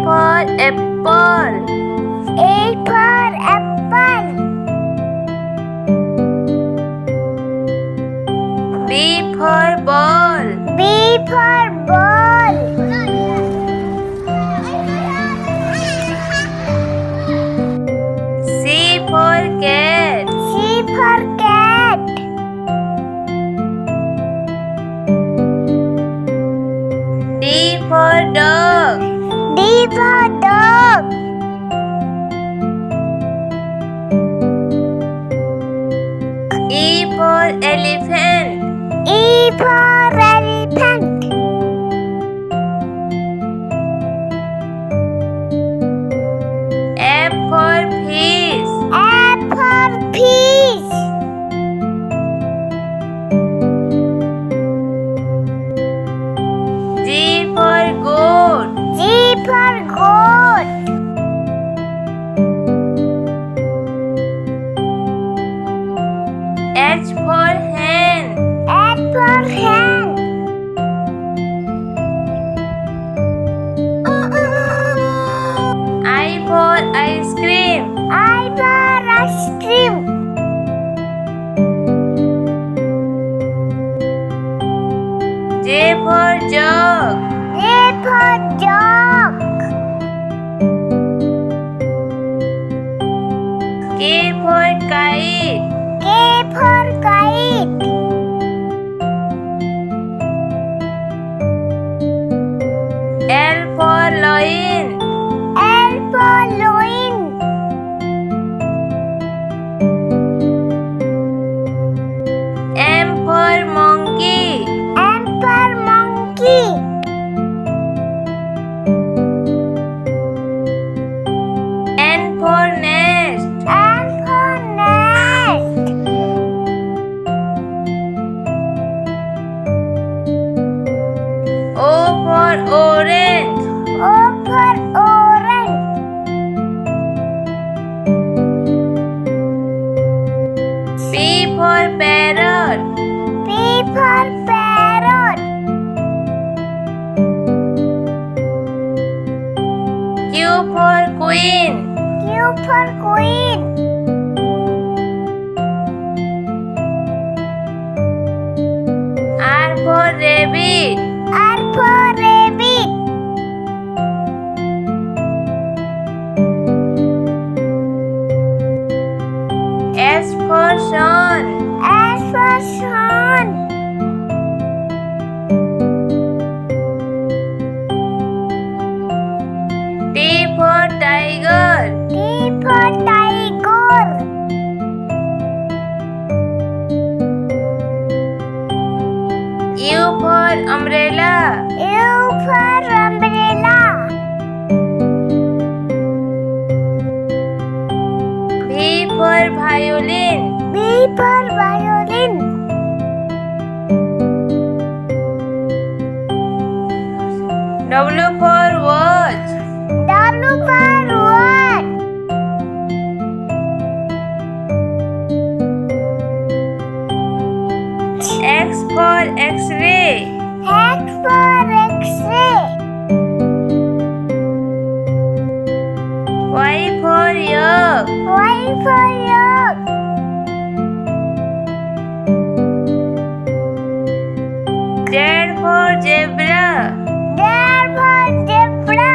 for apple. A for apple. B for ball. B for ball. C for cat. C for cat. D for dog. D for dog. E for elephant. E for elephant. F for fish. F for fish. G for goat. G for goat. H for hen. H for hen. I for ice cream. I for ice cream. J for jug. J for jug. K for kite. K for kite. L for lion. L for loin. M for monkey. M for monkey. N for nest. N for nest. O for orange. O for orange. P for parrot. P for parrot. Q for queen. Q for queen. R for rabbit. R for rabbit. S for sun. S for sun. T for tiger. T for tiger. U for umbrella. U for umbrella. V for violin. V for violin. W for watch. W for watch. X for x-ray. X for X-ray. Y for yak. Y for yak. Z for zebra. Z for zebra.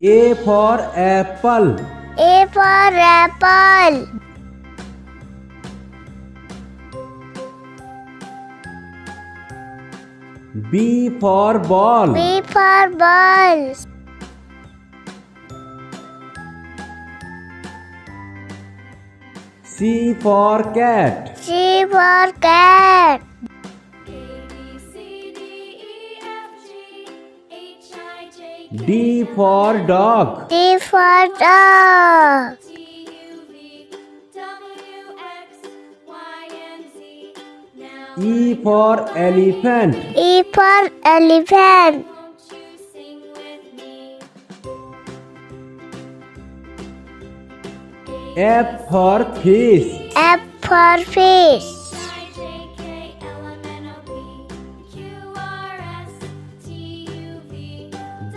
A for apple. A for apple. B for ball. B for ball. C for cat. C for cat. D for dog. D for dog. E for elephant. E for elephant. F for fish. F for fish.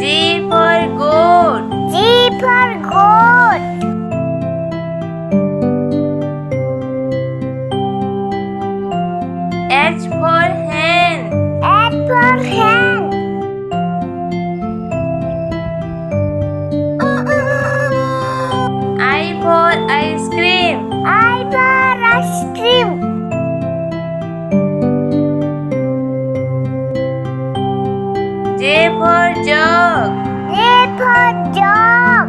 G for goat. G for goat. H for hen. H for hen. I for ice cream. I for ice cream. J for jug. J for jug.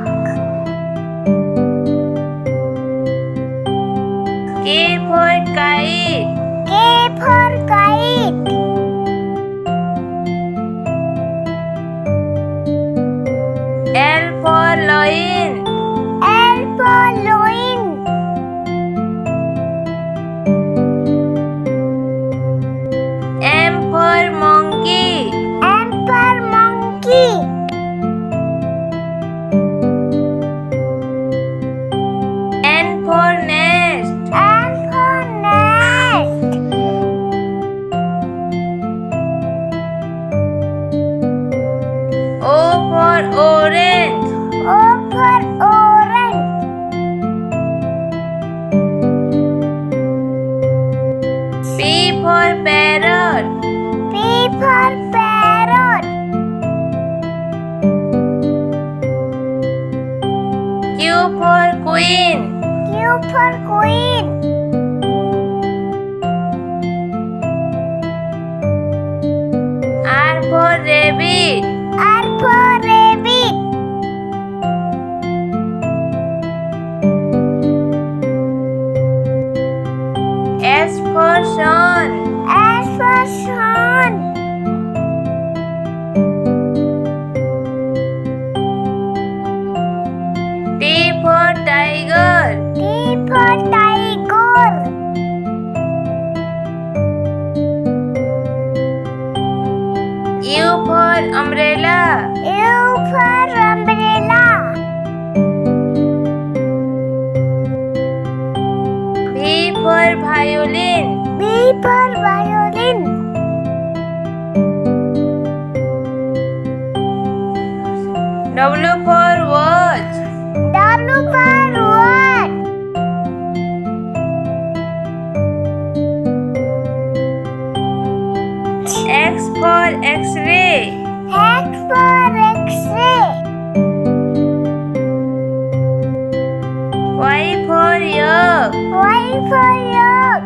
K for kite. K for kite. L for lion. L for loin. for parrot. P for parrot. Q for queen. Q for queen. R for rabbit. R for rabbit. S for sun. S for sun. T for tiger. T for tiger. U for umbrella. U for umbrella. V for violin. V for violin. W for watch. W for watch. X for x-ray. X for X-ray. Y for yak. Y for yak.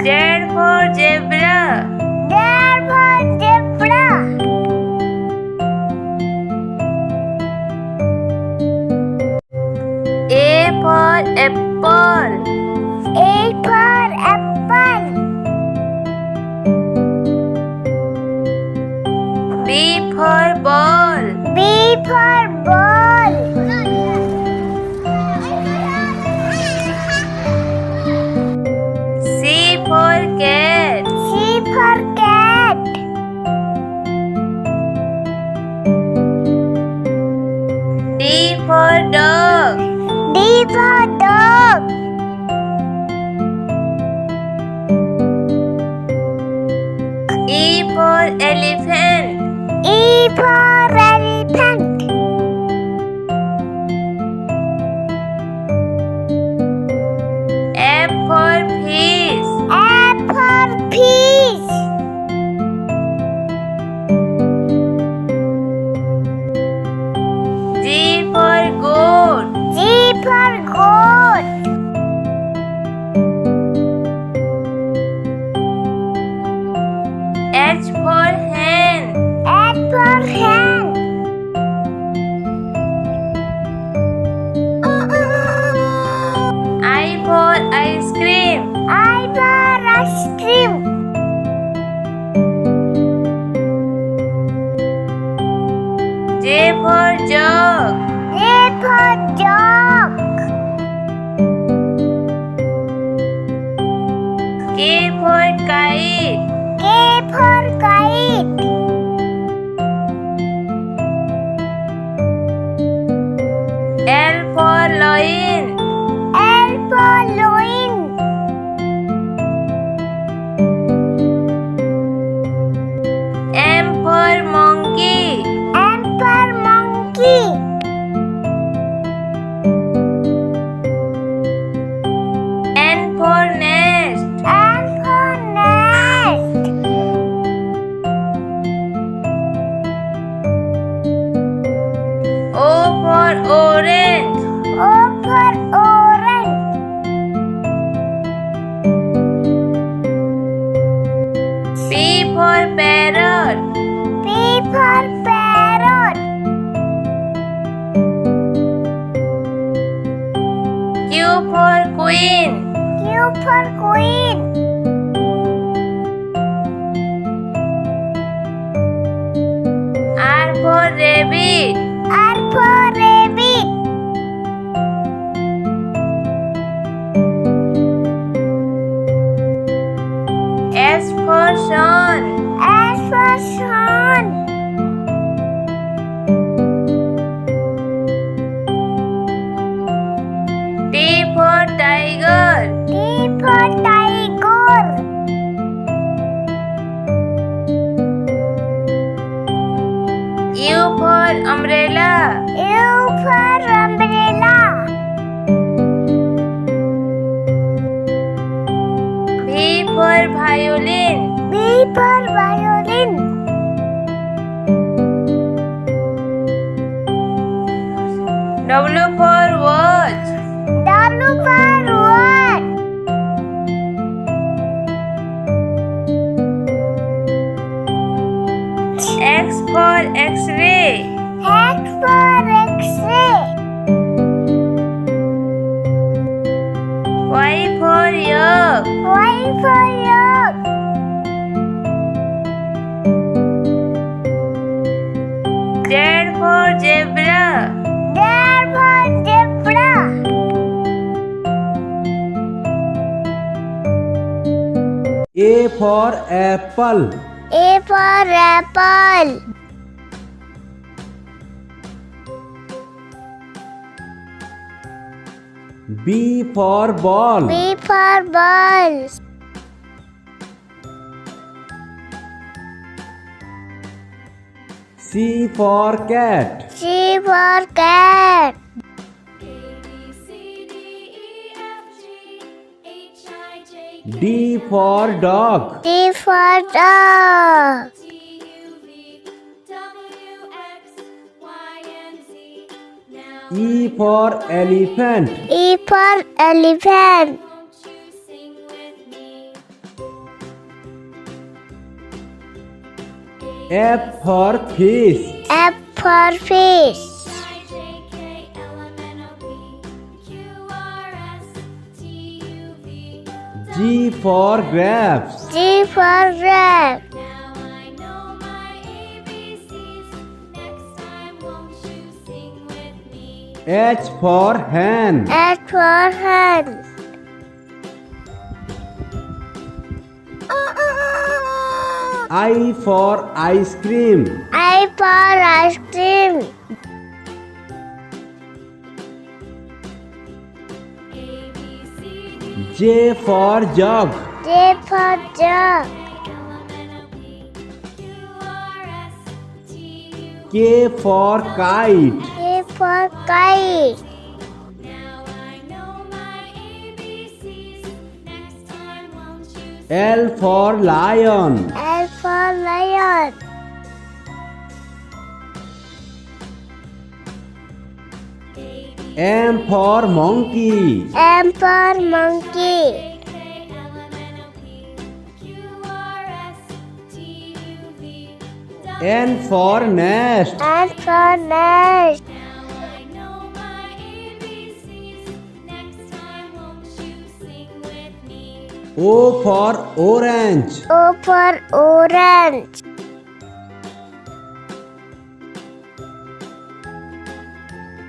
Z for zebra. Z for zebra. A for apple. A for apple. B for ball. B for ball. C for cat. C for cat. D for dog. D for dog. E for elephant. E for elephant. F for fish. F for fish. G for goat. G for goat. H for hen. H for hen. I for ice cream. I for ice cream. J for jug. J for jug. K for kite. K for kite. L for lion. L for loin. M for monkey. M for monkey. N for nest. N for nest. O for orange. O for orange. P for parrot. P for parrot. Q for queen. Q for queen. R for rabbit. R for rabbit. S for sun. S for sun. T for tiger. T for tiger. U for umbrella. U for umbrella. for violin. V for violin. W for watch. W for watch. X for X-ray. X for X-ray. Y for yak. Y for yak. Z for zebra. Z for zebra. A for apple. A for apple. B for ball. B for ball. C for cat. C for cat. D for dog. D for dog. E for elephant. E for elephant. F for fish. F for fish. G for grapes. G for grape. Now I know my ABCs. Next time, won't you sing with me? H for hen. H for hen. I for ice cream. I for ice cream. J for jug. J for jug. K for kite. K for kite. Now I know my ABCs. Next time, won't you L for lion. L for lion. M for monkey. M for monkey. N for nest. N for nest. Now I know my ABCs. Next time, won't you sing with me? O for orange. O for orange.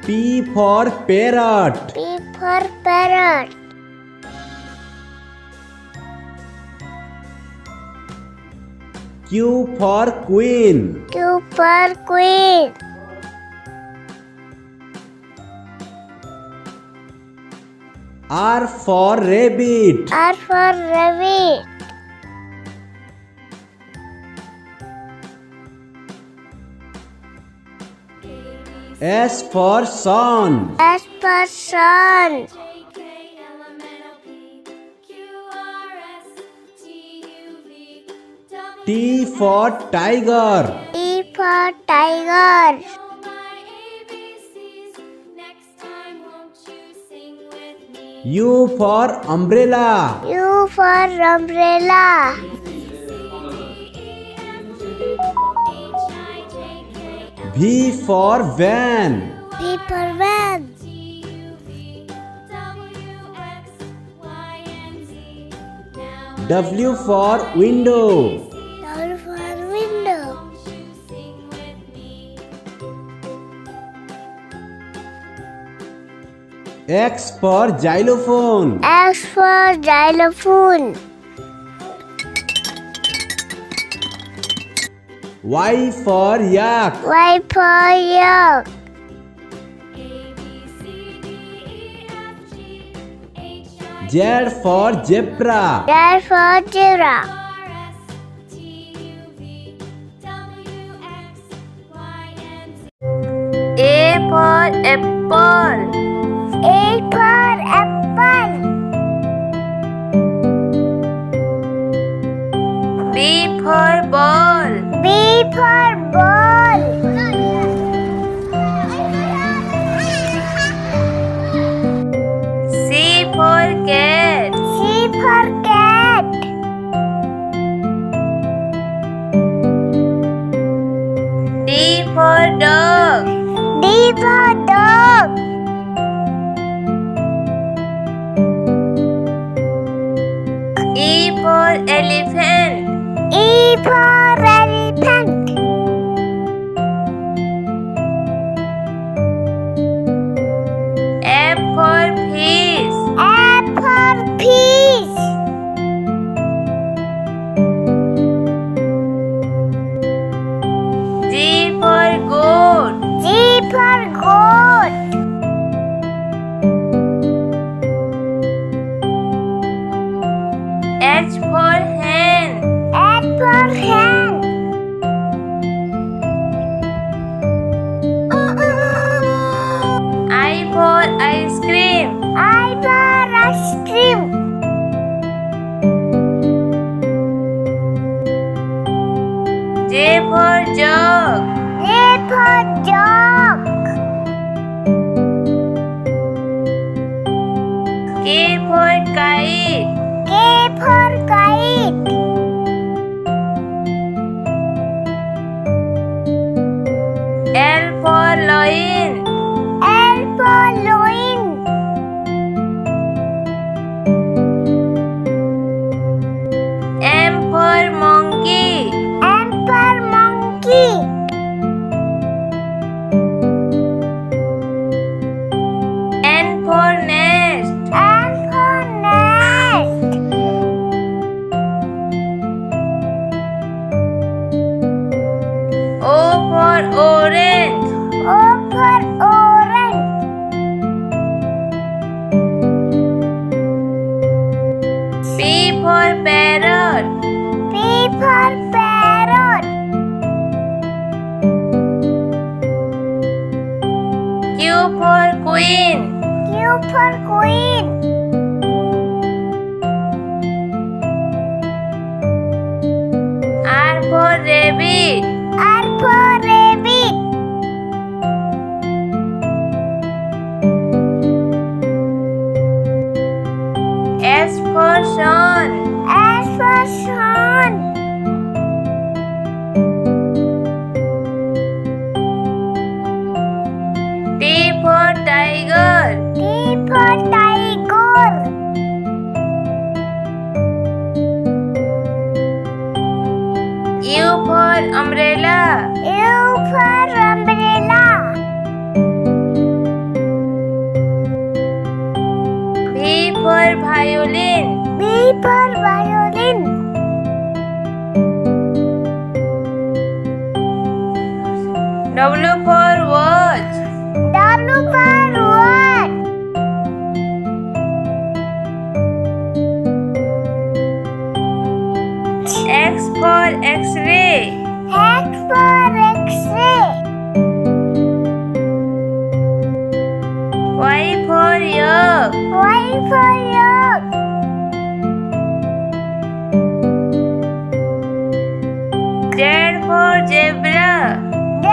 P for parrot. P for parrot. Q for queen. Q for queen. R for rabbit. R for rabbit. S for sun. S for sun. T for tiger. T for tiger. U for umbrella. U for umbrella. V for van. V for van. W for window. W for window. X for xylophone. X for xylophone. Y for yak. Y for yak. Z for zebra. Z for giraffe. A for apple. A for apple. B for ball. B for ball. C for cat. C for cat. D for dog. D for dog. E for elephant. E for elephant. F for fish. F for fish. G for goat. G for goat. H for hen. H for hen. I for ice cream. I for ice cream. J for jug. J for jug. K for kite. K for kite. L for lion. L for loin. M for monkey. M for monkey. N for nest. N for nest. O for orange. O for orange. P for parrot. P for parrot. Q for queen. Q for queen. R for rabbit. R for rabbit. S for sun. S for sun. T for tiger. T for tiger. U for umbrella. U for umbrella. V for violin. V for violin. W for watch. W for what? X for x-ray. X for X-ray. Y for yak. Y for yak. Z for zebra. Z